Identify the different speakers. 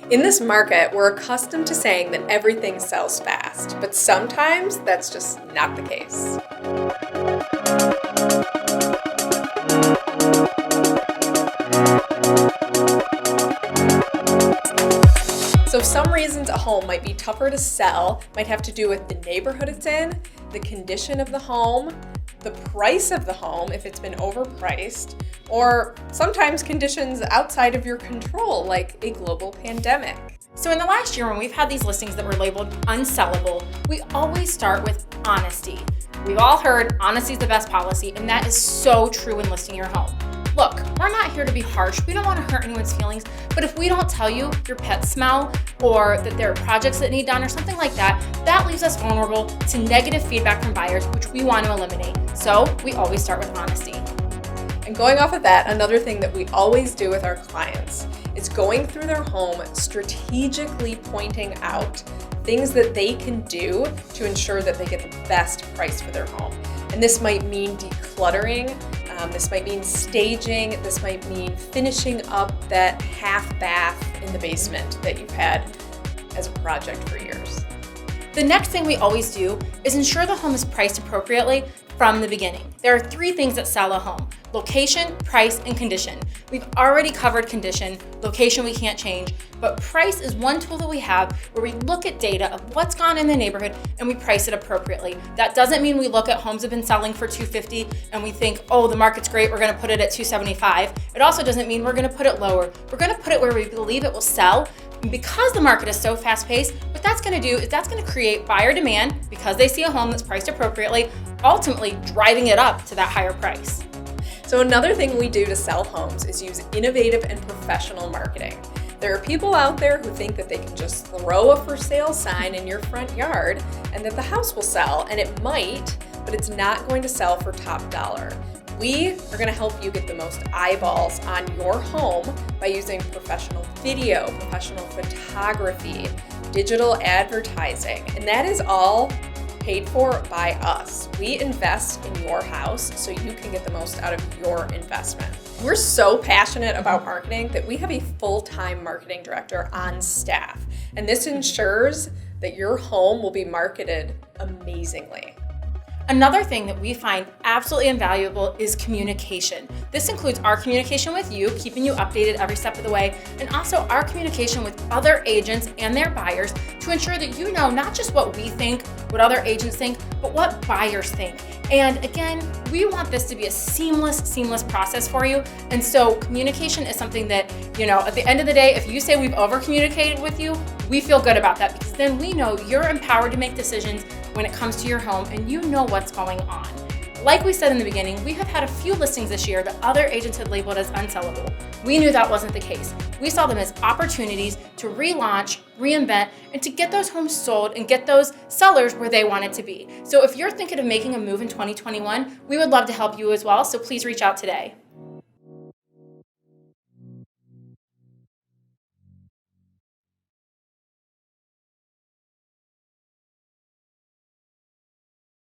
Speaker 1: In this market, we're accustomed to saying that everything sells fast, but sometimes that's just not the case. So some reasons a home might be tougher to sell might have to do with the neighborhood it's in, the condition of the home, the price of the home if it's been overpriced, or sometimes conditions outside of your control like a global pandemic.
Speaker 2: So in the last year when we've had these listings that were labeled unsellable, we always start with honesty. We've all heard honesty is the best policy, and that is so true when listing your home. Look, we're not here to be harsh. We don't want to hurt anyone's feelings, but if we don't tell you your pets smell or that there are projects that need done or something like that, that leaves us vulnerable to negative feedback from buyers, which we want to eliminate. So we always start with honesty.
Speaker 1: And going off of that, another thing that we always do with our clients is going through their home, strategically pointing out things that they can do to ensure that they get the best price for their home. And this might mean decluttering, this might mean staging, this might mean finishing up that half bath in the basement that you've had as a project for years.
Speaker 2: The next thing we always do is ensure the home is priced appropriately from the beginning. There are 3 things that sell a home: location, price, and condition. We've already covered condition. Location we can't change, but price is one tool that we have where we look at data of what's gone in the neighborhood and we price it appropriately. That doesn't mean we look at homes that have been selling for $250 and we think, oh, the market's great, we're gonna put it at $275. It also doesn't mean we're gonna put it lower. We're gonna put it where we believe it will sell. And because the market is so fast-paced, what that's gonna do is that's gonna create buyer demand because they see a home that's priced appropriately, ultimately driving it up to that higher price.
Speaker 1: So another thing we do to sell homes is use innovative and professional marketing. There are people out there who think that they can just throw a for sale sign in your front yard and that the house will sell, and it might, but it's not going to sell for top dollar. We are going to help you get the most eyeballs on your home by using professional video, professional photography, digital advertising, and that is all paid for by us. We invest in your house so you can get the most out of your investment. We're so passionate about marketing that we have a full-time marketing director on staff, and this ensures that your home will be marketed amazingly.
Speaker 2: Another thing that we find absolutely invaluable is communication. This includes our communication with you, keeping you updated every step of the way, and also our communication with other agents and their buyers to ensure that you know not just what we think, what other agents think, but what buyers think. And again, we want this to be a seamless process for you. And so communication is something that, at the end of the day, if you say we've over-communicated with you, we feel good about that because then we know you're empowered to make decisions when it comes to your home and you know what's going on. Like we said in the beginning, we have had a few listings this year that other agents had labeled as unsellable. We knew that wasn't the case. We saw them as opportunities to relaunch, reinvent, and to get those homes sold and get those sellers where they wanted to be. So if you're thinking of making a move in 2021, we would love to help you as well, so please reach out today.